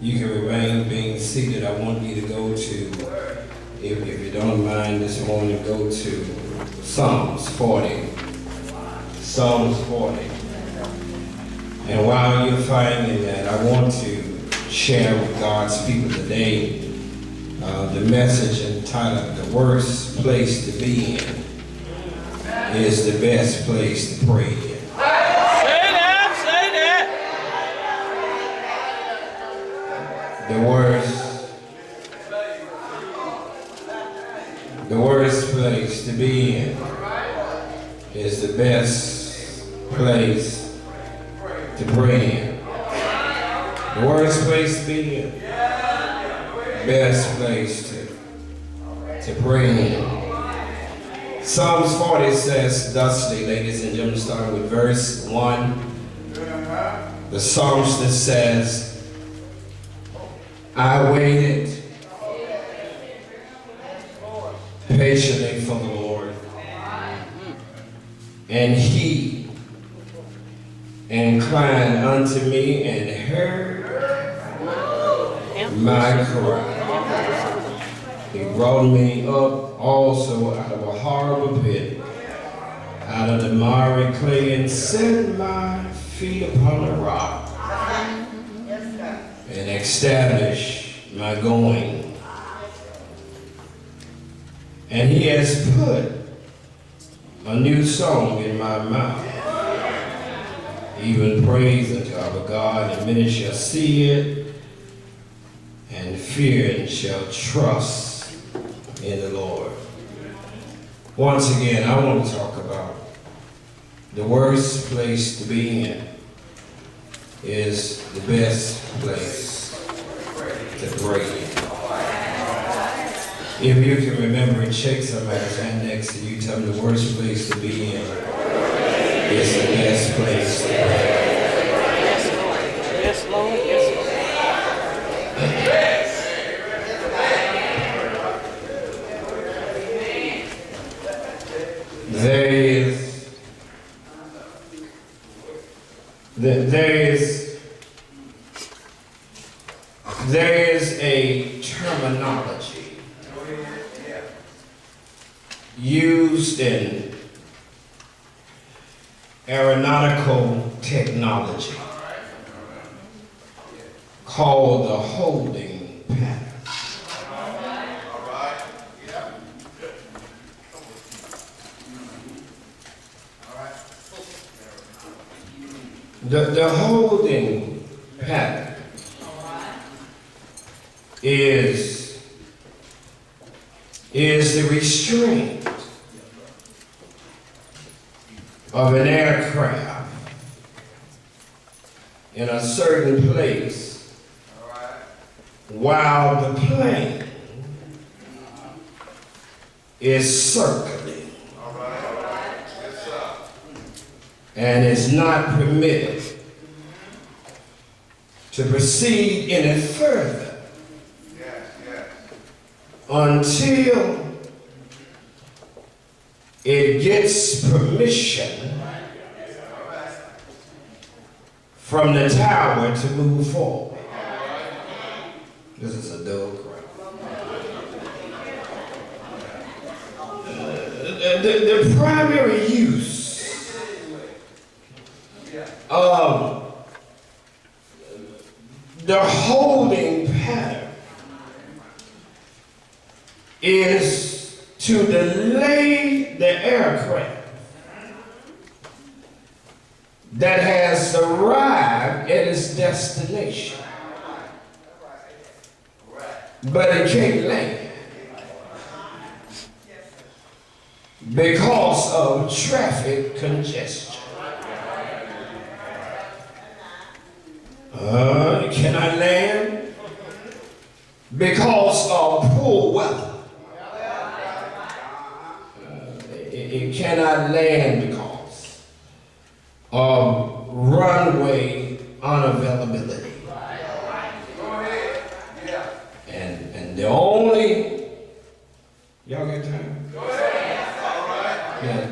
You can remain being seated. I want you to go to, if you don't mind this morning, go to Psalms 40. Psalms 40. And while you're finding that, I want to share with God's people today the message entitled, "The Worst Place to Be In is the Best Place to Pray In." The worst place to be in is the best place to pray in. The worst place to be in, best place to pray in. Psalms 40 says thusly, ladies and gentlemen, starting with verse 1. The psalmist says, "I waited patiently for the Lord, and he inclined unto me and heard my cry. He brought me up also out of a horrible pit, out of the miry clay, and set my feet upon a rock, and established my going. And he has put a new song in my mouth, even praise unto our God, and many shall see it, and fear, and shall trust in the Lord." Once again, I want to talk about the worst place to be in is the best place to pray in. If you can remember and shake somebody's hand next to you, tell them the worst place to be in is the best place to pray. Yes, Lord. Yes, Lord. Yes, There is a terminology used in aeronautical technology called the holding pattern. The holding pattern is the restraint of an aircraft in a certain place while the plane is circling and is not permitted to proceed any further until it gets permission from the tower to move forward. This is a dull crowd. The primary use of the holding pattern is to delay the aircraft that has arrived at its destination, but it can't land because of traffic congestion. It cannot land because of poor weather. It cannot land because of runway unavailability. And the only, y'all got time? Yeah,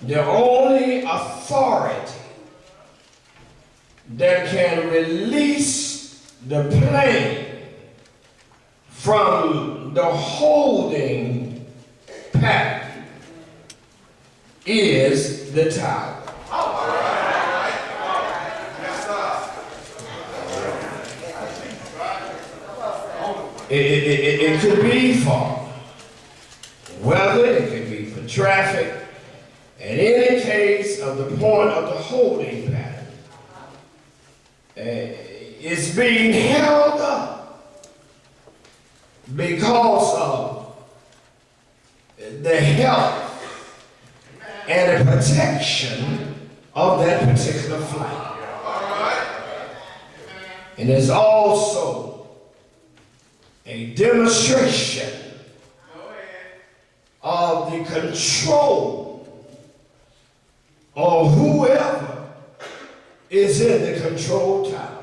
the only authority that can release the plane from the holding pattern is the tower. It could be for weather, it could be for traffic. And in the case of the point of the holding pattern, it's being held up because of the health and the protection of that particular flight. And there's also a demonstration of the control of whoever is in the control tower.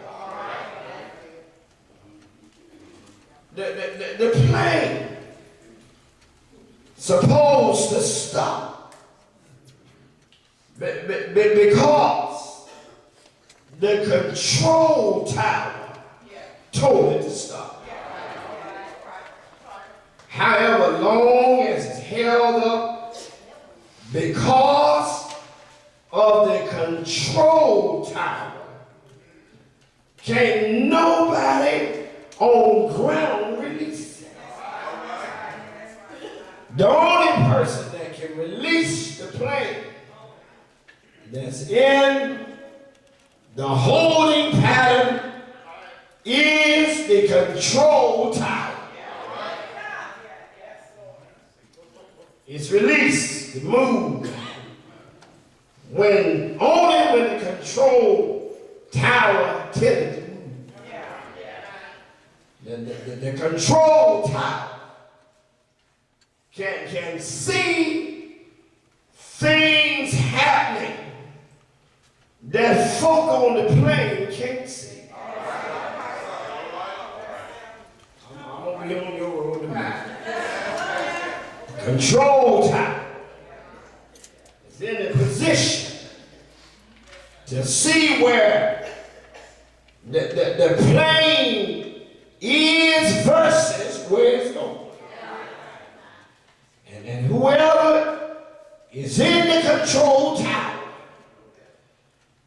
The plane supposed to stop because the control tower told it to stop. However long as it's held up because of the control tower, can't nobody on ground release it. The only person that can release the plane that's in the holding pattern is the control tower. It's released, the move, only when the control tower tells it to move. The control tower can see things happening that folk on the plane can't see. I'm gonna be on your road tonight. Control tower is in a position to see where the plane is versus where it's going. And whoever is in the control tower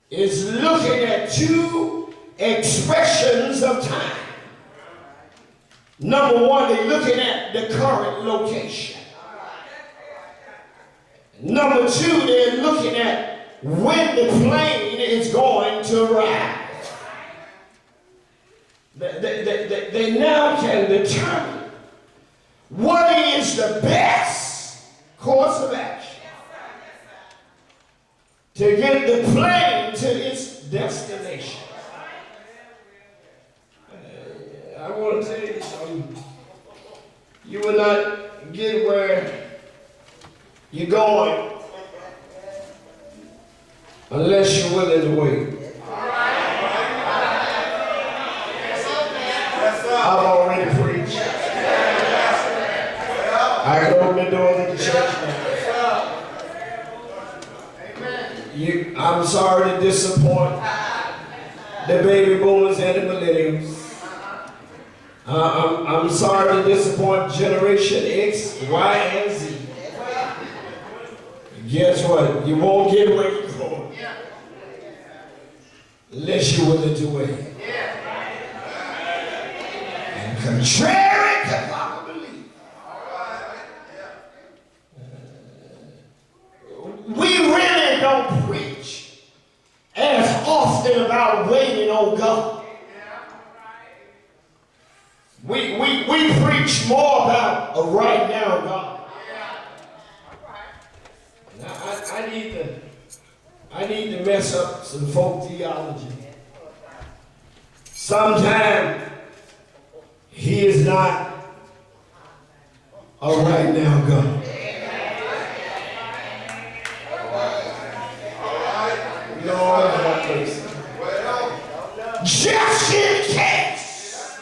is looking at two expressions of time. Number one, they're looking at the current location. Number two, they're looking at when the plane is going to arrive. They now can determine what is the best course of action to get the plane to its destination. I want to tell you something. You will not get where you're going unless you're willing to wait. I've already preached. I can open the doors of the church now. I'm sorry to disappoint the baby boomers and the millennials. I'm sorry to disappoint Generation X, Y, and Z. Guess what? You won't get where you're going unless you're willing to wait. And contrary to popular belief, we really don't preach as often about waiting on God. We preach more about a right now God. Now, I need to mess up some folk theology. Sometimes he is not a right now God. Lord have mercy. Just in case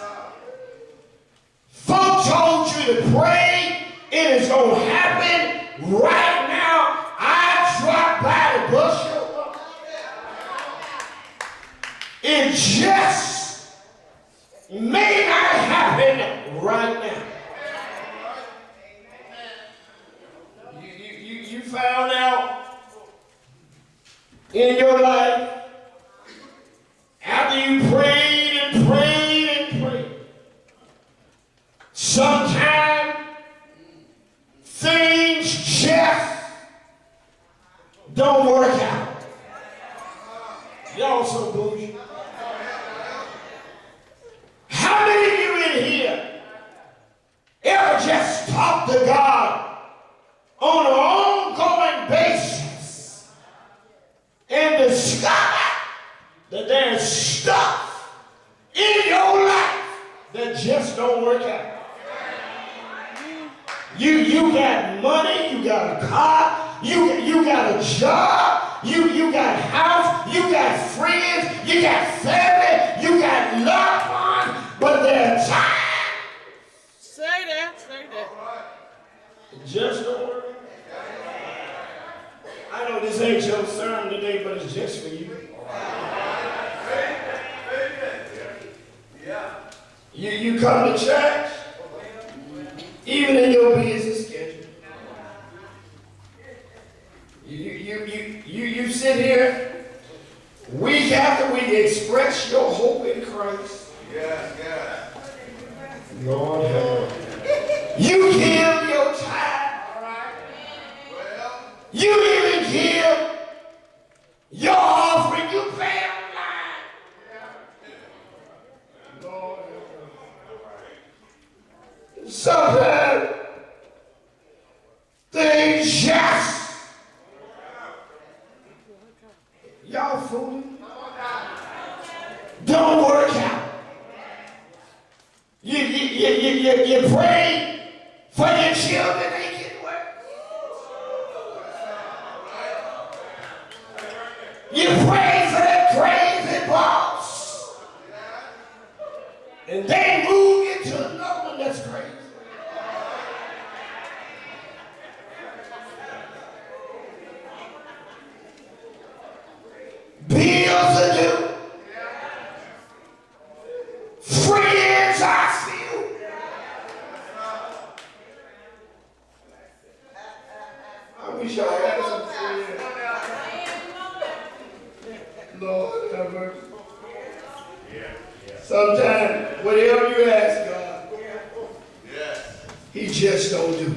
folk told you to pray, it is going to happen right now. I dropped by the bushel. It just may not happen right now. You found out in your life after you prayed and prayed and prayed. Sometimes things just don't work out. Y'all so bougie. How many of you in here ever just talk to God on an ongoing basis and discover that there's stuff in your life that just don't work out? You got money, you got a car, you got a job, you got a house, you got friends, you got family, you got loved ones, but there's time. Say that, say that. It just don't work. I know this ain't your sermon today, but it's just for you. You come to church, even in your busy schedule. You sit here week after week, express your hope in Christ. Yes. Lord help. You give your time. You even give your offering. You pay online. Lord help. Sometimes things just y'all fooling. Don't work out. You pray for your children, they get worse. You pray for that crazy boss, and they move you to another one that's crazy. Bills are due. Friends are few. I wish I had some friends. Lord have mercy. Sometimes, whatever you ask God, He just don't do it.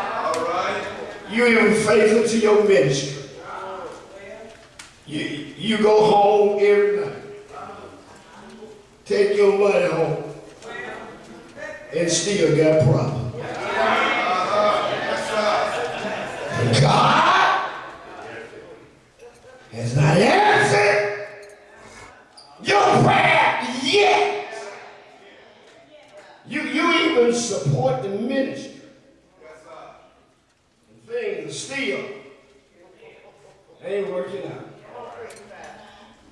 All right. You even faithful to your ministry. You go home every night. Take your money home. And still got problems. God has not answered your prayer yet. You even support the ministry. And things are still ain't working out.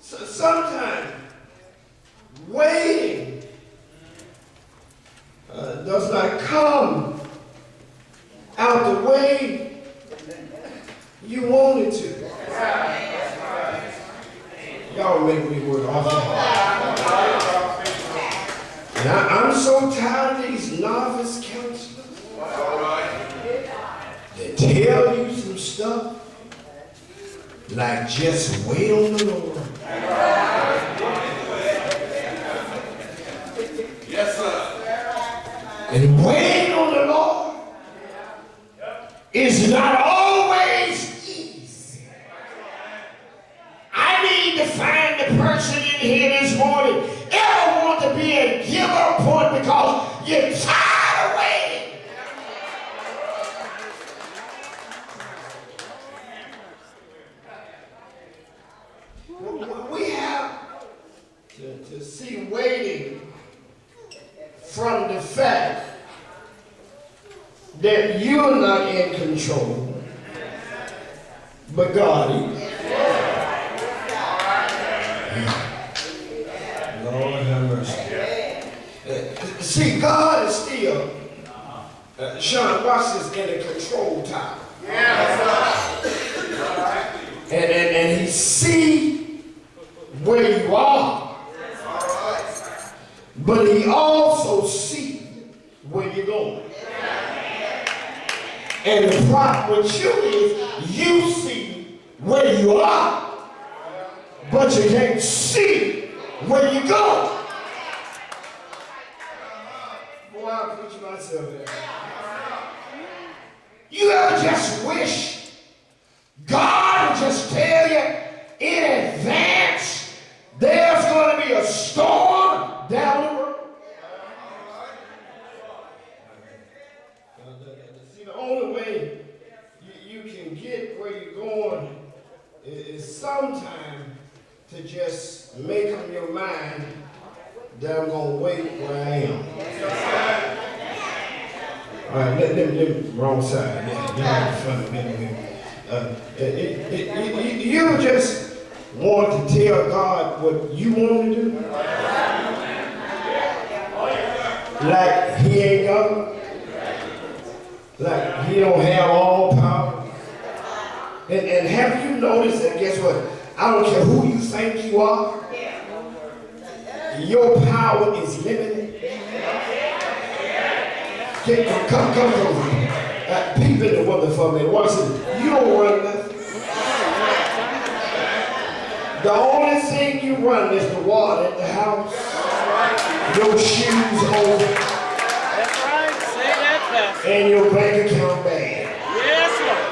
So sometimes waiting does not come out the way you want it to. Y'all make me work off. And I'm so tired of these novice counselors that tell you some stuff like just wait on the Lord. Yes, sir. And waiting on the Lord is not always easy. I need to find the person in here this morning ever want to be a give-up point because you're tired of waiting. We have to see waiting from the fact that you're not in control, but God is. Lord have mercy. See, God is still, Sean, watch this, in a control tower. And he see where you are. But he also sees where you're going. And the problem with you is you see where you are, but you can't see where you go. Boy, I preach myself there. You ever just wish God would just tell you in advance there's going to be a storm down the road? See, the only way you can get where you're going is sometime to just make up your mind that I'm going to wait where I am. All right, let them wrong side. You just want to tell God what you want to do? Like he ain't God? Like he don't have all power? And have you noticed that, guess what? I don't care who you think you are. Your power is limited. Come. Peep in the window for me. Watch it. You don't run nothing. The only thing you run is the water at the house. Your shoes over. That's right. Say that, Pastor. And your bank account bag. Yes, Lord.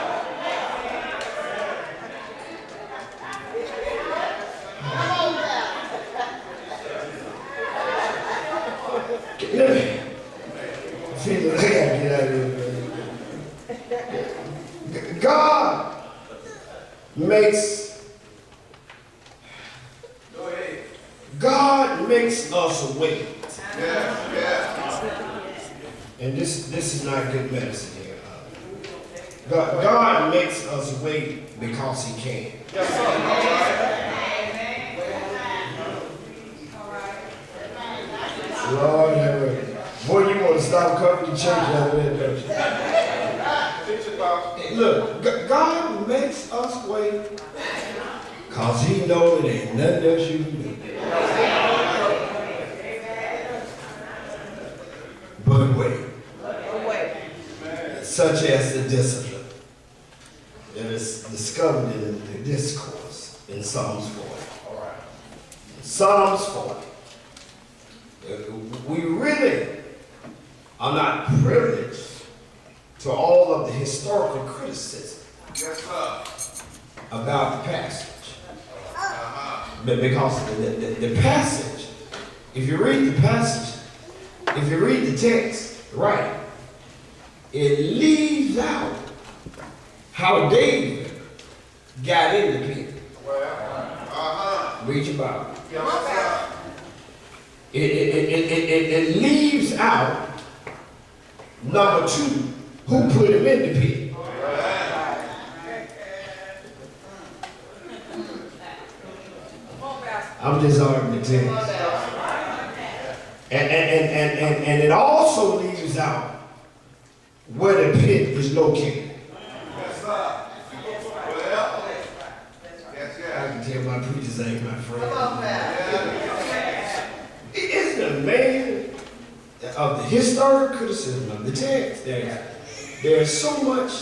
God makes us wait. And this is not good medicine here. God makes us wait because he can. Lord have mercy. Boy, you want to stop coming to church over there, don't you? Look, God makes us wait because he knows there ain't nothing else you can do. But wait. Such as the discipline that is discovered in the discourse in Psalms 40. Psalms 40. We really are not privileged to all of the historical criticism about the passage. But because the passage, if you read the passage, if you read the text right, it leaves out how David got in the pit. Read your Bible. It leaves out, number two, who put him in the pit. I'm just arguing the text. And it also leaves out where the pit is located. I can tell my preachers ain't my friend. Isn't it amazing of the historical criticism of the text? There's so much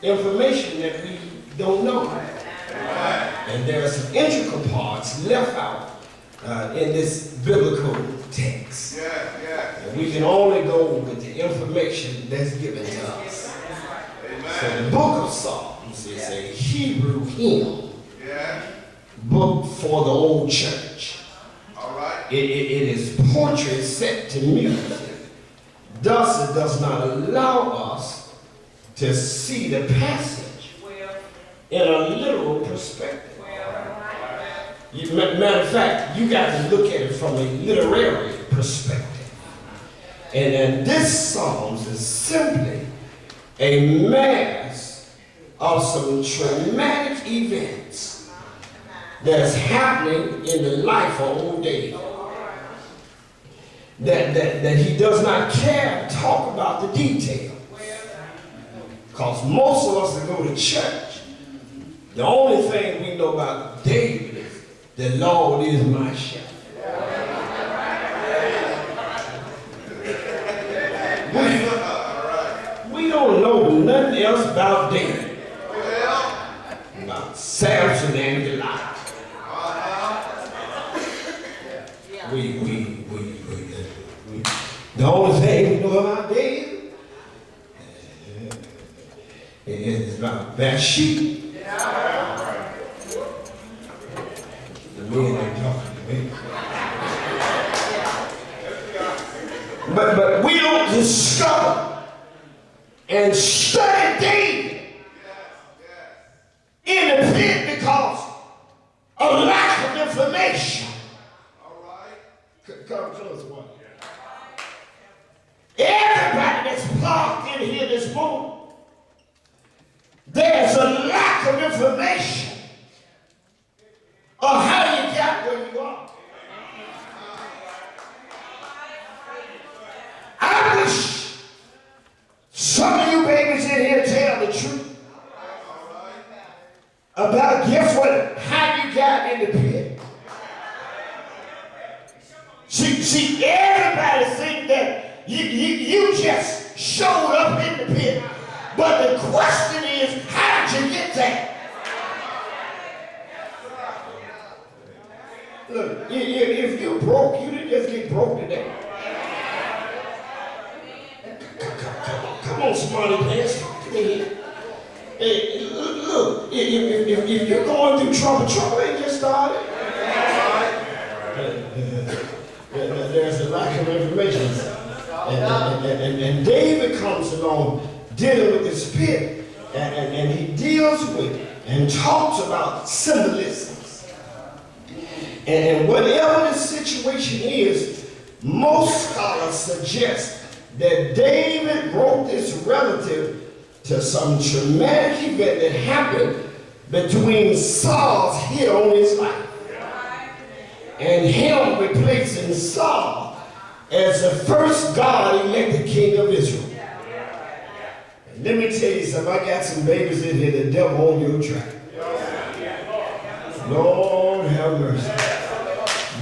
information that we don't know. And there are some integral parts left out in this biblical text. And we can only go with the information that's given to us. So the book of Psalms is a Hebrew hymn book for the old church. It is poetry set to music. Thus, it does not allow us to see the passage in a literal perspective. Matter of fact, you got to look at it from a literary perspective. And this Psalms is simply a mass of some traumatic events that's happening in the life of old David. That he does not care to talk about the details. Because most of us that go to church, the only thing we know about David is The Lord is my shepherd. We don't know nothing else about David. About Samson and Delilah. The only thing we know about David is about Bathsheba. The men ain't talking to me. But we don't discover and study David in the pit because of lack of information. Come close, one. Everybody that's plugged in here this morning, there's a lack of information of how you got where you are. I wish some of you babies in here tell the truth about, guess what, how you got in the pit. See, everybody think that you just showed up in the pit. But the question is, how did you get there? Look, if you broke, you didn't just get broke today. Come on, smarty pants. Hey, look, if you're going through trouble ain't just started. There's a lack of information. And David comes along dealing with this pit, and he deals with and talks about symbolisms. And whatever the situation is, most scholars suggest that David wrote this relative to some traumatic event that happened between Saul's hit on his life and him replacing Saul as the first God-elected king of Israel. And let me tell you something, I got some babies in here, the devil on your track. Lord have mercy.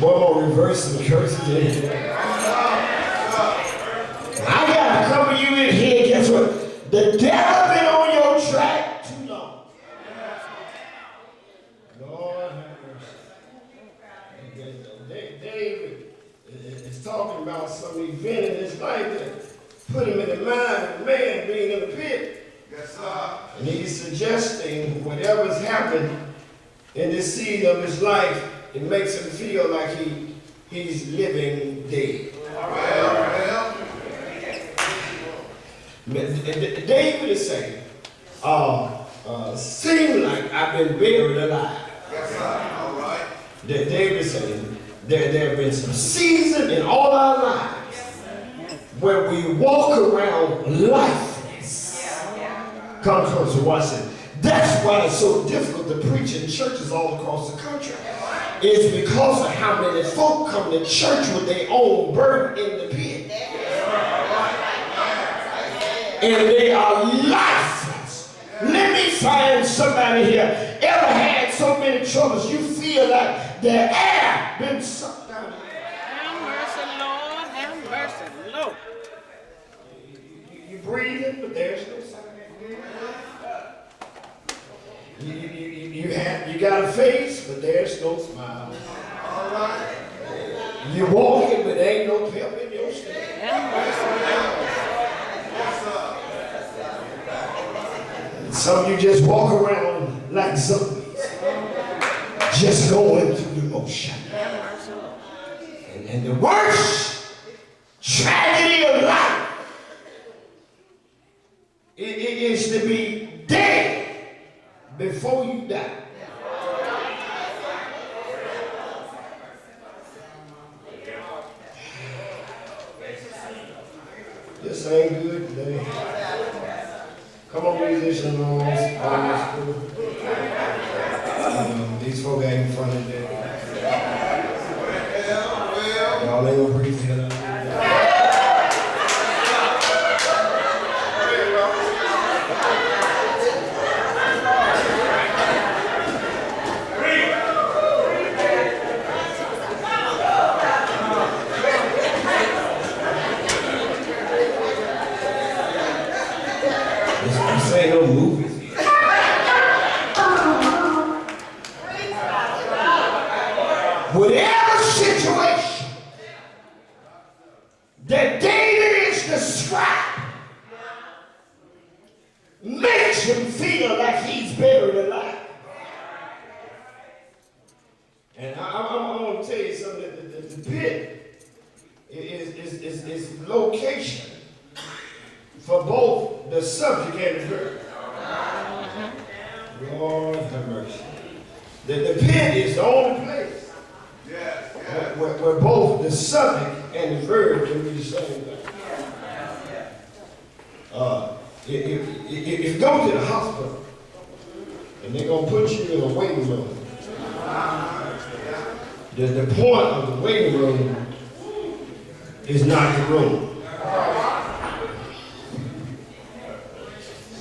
Boy, I'm gonna reverse some curses in here. I got a couple of you in here, guess what? The devil been on your track too long. Lord have mercy. David is talking about some event in his life that put him in the mind of man being in the pit. Yes, sir. And he's suggesting whatever's happened in this season of his life, it makes him feel like he's living dead. David is saying, seem like I've been buried alive. Yes, sir. All right. David is saying, there have been some seasons in all our lives where we walk around lifeless. Come close to watch it. That's why it's so difficult to preach in churches all across the country. It's because of how many folk come to church with their own burden in the pit. And they are lifeless. Let me find somebody here ever had so many troubles you feel like the air been sucked down. Have mercy, Lord. Have mercy, Lord. You breathing, but there's no sound. You got a face, but there's no smile. All right. You're walking, but there ain't no pep in your step. Some of you just walk around like zombies, just going through the motion. And the worst tragedy of life is to be dead before you die. This ain't good today. Come on, musicians, these folk ain't funny today. Y'all ain't gonna breathe together. Whatever situation that David is describing makes him feel like he's buried alive. And I'm going to tell you something, that the pit is location for both the subject and the verb. Lord have mercy. The pit is the only place where both the subject and the verb can be the same thing. If you go to the hospital and they're going to put you in a waiting room, the point of the waiting room is not the room.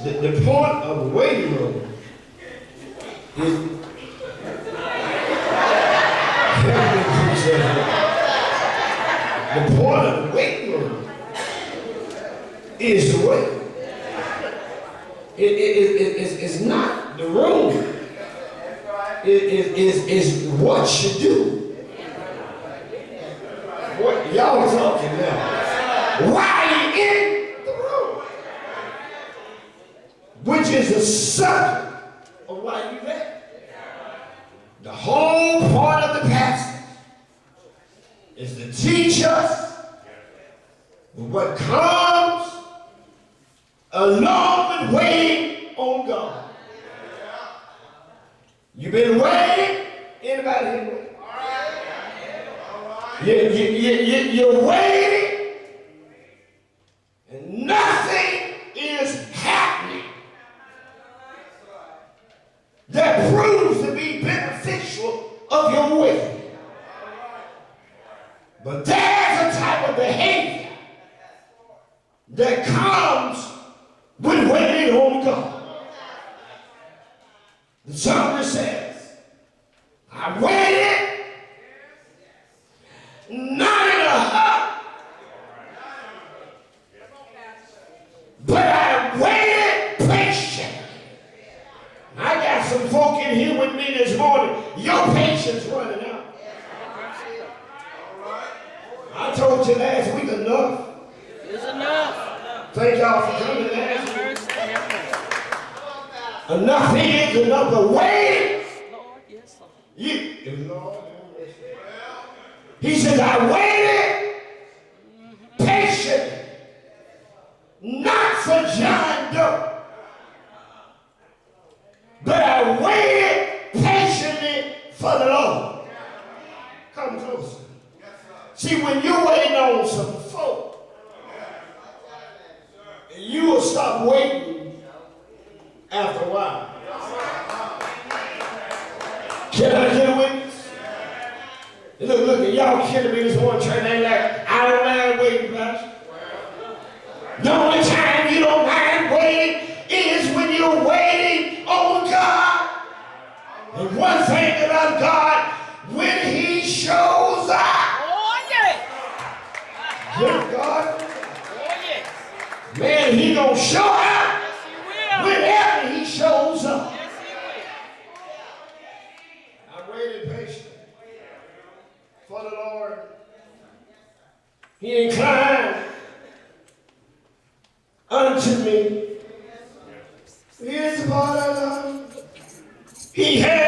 The point of the waiting room is the point of the waiting room is the way. It's not the room. It's what you do. What y'all talking now? Why you in the room? Which is the subject of why you there. The whole part of the passage is to teach us what comes along with waiting on God. You've been waiting? Anybody here waiting? You're waiting and nothing is happening that proves to be beneficial of your waiting. But there's a type of behavior that comes with waiting on God. The psalmist says, I waited not in a hut, but I waited patiently. I got some folk in here with me this morning. Your patience running out. I told you last week enough. It's enough. Thank y'all for coming last week. Enough is enough to wait. Lord, yes, Lord. Lord, he says, I waited patiently, not for John Doe, but I waited patiently for the Lord. Come closer. See, when you're waiting on some folk, you will stop waiting after a while. Can I get a witness? Look, at y'all killing me this morning, church. Ain't like, I don't mind waiting, Pastor. The only time you don't mind waiting is when you're waiting on God. And one thing about God, when He shows up. Oh, yeah. Good God. Oh, yes. Man, He gonna show up Yes, He will. whenever He shows up. Yes, He will. I waited patiently for the Lord. He inclined unto me. Here's the part I love. He had